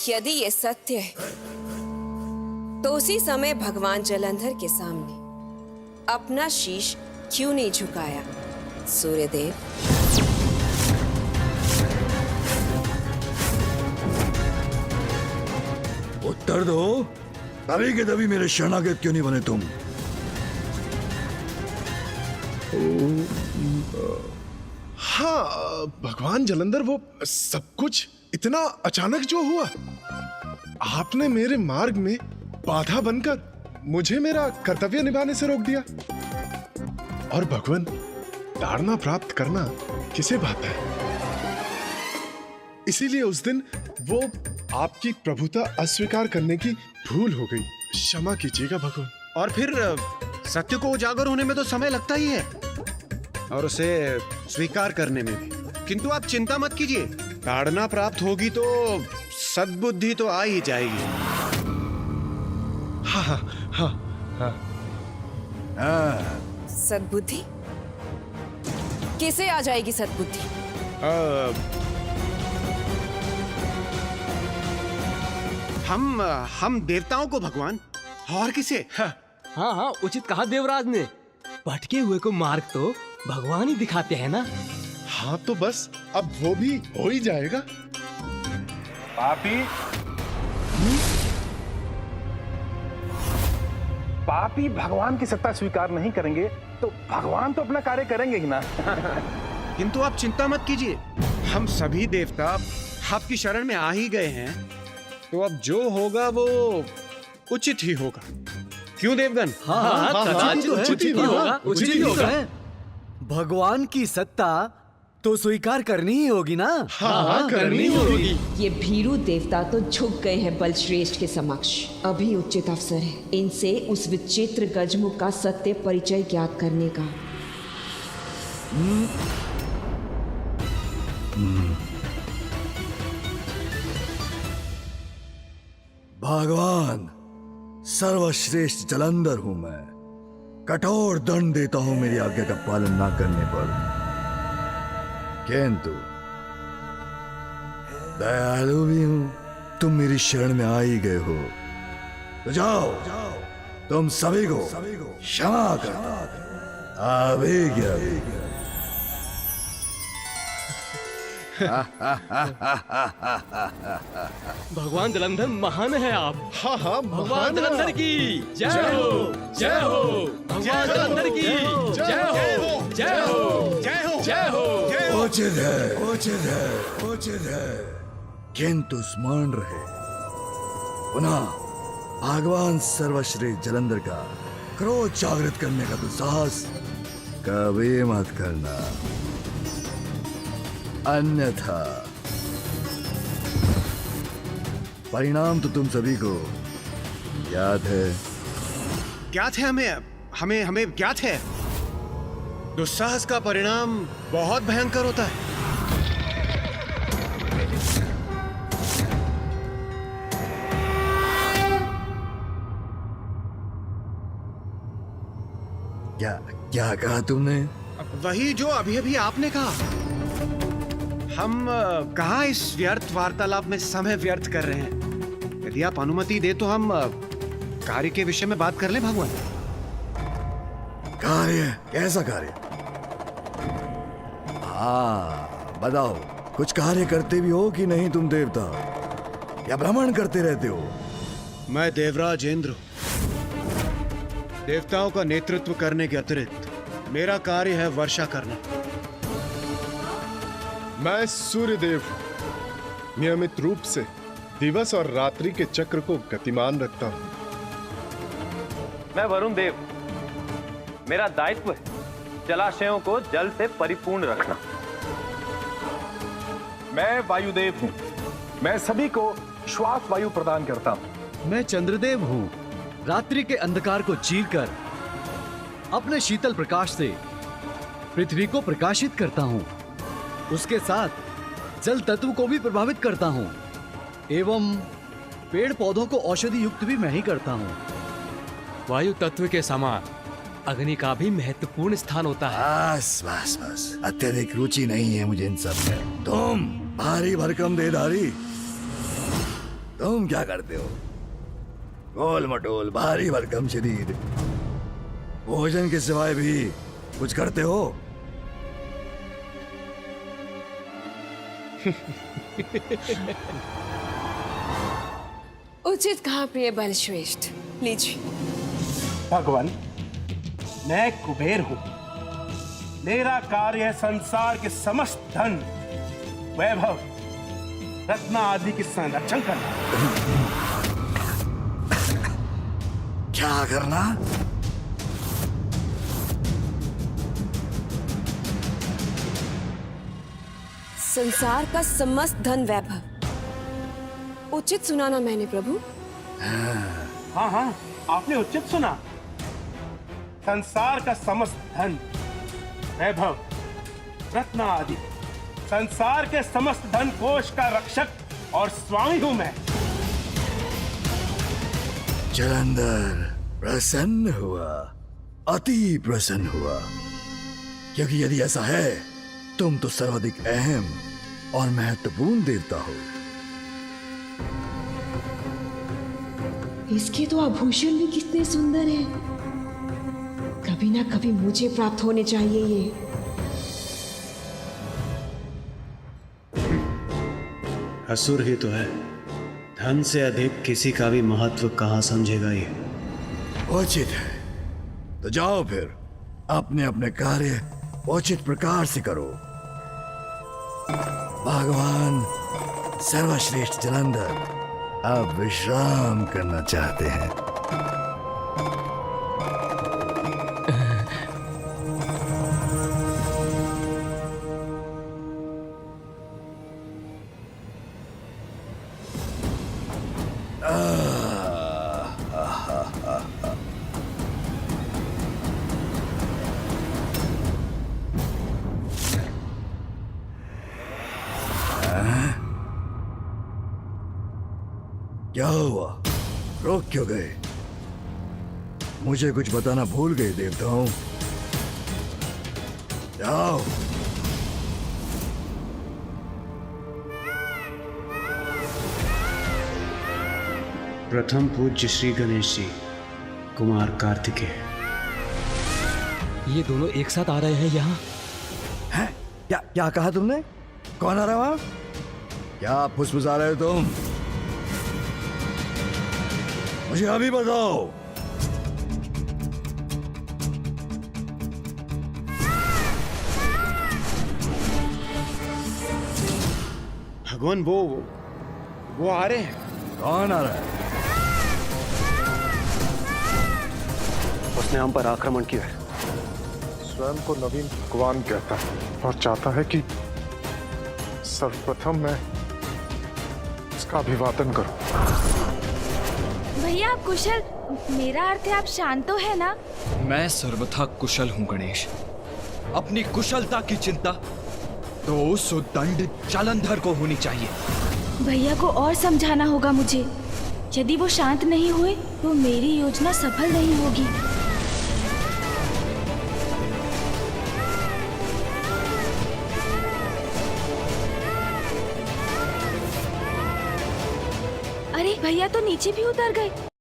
यदि ये सत्य है तो उसी समय भगवान जलंधर के सामने अपना शीश क्यों नहीं झुकाया सूर्यदेव? उत्तर दो, तभी के तभी मेरे शरणागत क्यों नहीं बने तुम? हाँ भगवान जलंधर, वो सब कुछ इतना अचानक जो हुआ, आपने मेरे मार्ग में बाधा बनकर मुझे मेरा कर्तव्य निभाने से रोक दिया। और भगवान, ताड़ना प्राप्त करना किसे भाता है? इसीलिए उस दिन वो आपकी प्रभुता अस्वीकार करने की भूल हो गई। क्षमा कीजिएगा भगवान। और फिर सत्य को उजागर होने में तो समय लगता ही है और उसे स्वीकार करने में भी। किंतु आप चिंता मत कीजिए, ताड़ना प्राप्त होगी तो सद्बुद्धि तो आ ही जाएगी। हाँ हाँ हाँ हाँ। सद्बुद्धि किसे आ जाएगी सद्बुद्धि? हम देवताओं को भगवान, और किसे? हाँ हाँ, उचित कहा देवराज ने। भटके हुए को मार्ग तो भगवान ही दिखाते हैं ना। हाँ तो बस अब वो भी हो ही जाएगा। पापी भगवान की सत्ता स्वीकार नहीं करेंगे तो भगवान तो अपना कार्य करेंगे ही ना। किंतु आप चिंता मत कीजिए, हम सभी देवता आपकी शरण में आ ही गए हैं, तो अब जो होगा वो उचित ही होगा। क्यों देवगन? उचित ही होगा, उचित ही होगा। भगवान की सत्ता तो स्वीकार करनी ही होगी ना। हाँ करनी होगी। ये भीरू देवता तो झुक गए हैं बलश्रेष्ठ के समक्ष। अभी उचित अवसर है इनसे उस विचित्र गजमुख का सत्य परिचय ज्ञात करने का। भगवान, सर्वश्रेष्ठ जलंधर हूं मैं। कठोर दंड देता हूं मेरी आज्ञा का पालन ना करने पर, किंतु दयालु भी हूं। तुम मेरी शरण में आ ही गए हो तो जाओ, तुम सभी को क्षमा करता आवेगी। भगवान जलंधर महान है आप। हाँ हाँ, भगवान जलंधर की जय हो, जय हो। भगवान जलंधर की जय हो, जय हो, जय हो, जय हो। उचित है, उचित है, उचित है, किंतु स्मरण रहे, पुनः भगवान सर्वश्रेष्ठ जलंधर का क्रोध जागृत करने का दुस्साहस कभी मत करना, अन्यथा परिणाम तो तुम सभी को याद है। ज्ञात है हमें ज्ञात है। दुस्साहस का परिणाम बहुत भयंकर होता है। क्या कहा तुमने? वही जो अभी अभी आपने कहा। हम कहाँ इस व्यर्थ वार्तालाप में समय व्यर्थ कर रहे हैं। यदि आप अनुमति दे तो हम कार्य के विषय में बात कर लें भगवान। कार्य? कैसा कार्य? हाँ बताओ, कुछ कार्य करते भी हो कि नहीं तुम देवता, या भ्रमण करते रहते हो? मैं देवराज इंद्र, देवताओं का नेतृत्व करने के अतिरिक्त मेरा कार्य है वर्षा करना। मैं सूर्यदेव हूं। नियमित रूप से दिवस और रात्रि के चक्र को गतिमान रखता हूं। मैं वरुण देव, मेरा दायित्व है जलाशयों को जल से परिपूर्ण रखना। मैं वायुदेव हूं, मैं सभी को श्वास वायु प्रदान करता हूं। मैं चंद्रदेव हूँ, रात्रि के अंधकार को चीरकर अपने शीतल प्रकाश से पृथ्वी को प्रकाशित करता हूँ। उसके साथ जल तत्व को भी प्रभावित करता हूँ एवं पेड़ पौधों को औषधि युक्त भी मैं ही करता हूँ। वायु तत्व के समान अग्नि का भी महत्वपूर्ण स्थान होता है। बस बस बस, अत्यधिक रुचि नहीं है मुझे इन सब में। तुम भारी भरकम देहधारी, तुम क्या करते हो? गोल मटोल भारी भरकम शरीर, भोजन के सिवाय भी कुछ करते हो? उचित कहा प्रिय बलश्रेष्ठ, लीजिए। भगवान, मैं कुबेर हूं। मेरा कार्य है संसार के समस्त धन, वैभव, रत्न आदि की संरक्षण करना। क्या करना? संसार का समस्त धन वैभव। उचित सुना ना मैंने प्रभु? हाँ हाँ, आपने उचित सुना। संसार का समस्त धन, वैभव, रत्न आदि, संसार के समस्त धन कोश का रक्षक और स्वामी हूं मैं। जलंधर प्रसन्न हुआ, अति प्रसन्न हुआ, क्योंकि यदि ऐसा है, तुम तो सर्वाधिक अहम और महत्वपूर्ण देवता हो। इसके तो आभूषण भी कितने सुंदर हैं। कभी ना कभी मुझे प्राप्त होने चाहिए ये। असुर ही तो है, धन से अधिक किसी का भी महत्व कहाँ समझेगा ये। उचित है, तो जाओ फिर अपने अपने कार्य उचित प्रकार से करो। भगवान सर्वश्रेष्ठ जलंधर अब विश्राम करना चाहते हैं। क्या हुआ? रोक क्यों गए? मुझे कुछ बताना भूल गए देवताओं? जाओ। प्रथम पूज्य श्री गणेश जी, कुमार कार्तिकेय। ये दोनों एक साथ आ रहे हैं यहाँ? हैं? क्या क्या कहा तुमने? कौन आ रहा है वहां? क्या फुसफुसा रहे हो तुम? मुझे अभी बताओ। भगवान, वो आ रहे हैं। कौन आ रहा है? उसने हम पर आक्रमण किया है। स्वयं को नवीन भगवान कहता है और चाहता है कि सर्वप्रथम मैं इसका अभिवादन करूं। भैया आप कुशल? मेरा अर्थ है आप शांत तो है ना? मैं सर्वथा कुशल हूँ गणेश। अपनी कुशलता की चिंता तो उस उद्दंड जालंधर को होनी चाहिए। भैया को और समझाना होगा मुझे। यदि वो शांत नहीं हुए तो मेरी योजना सफल नहीं होगी। अरे भैया तो नीचे भी उतर गए।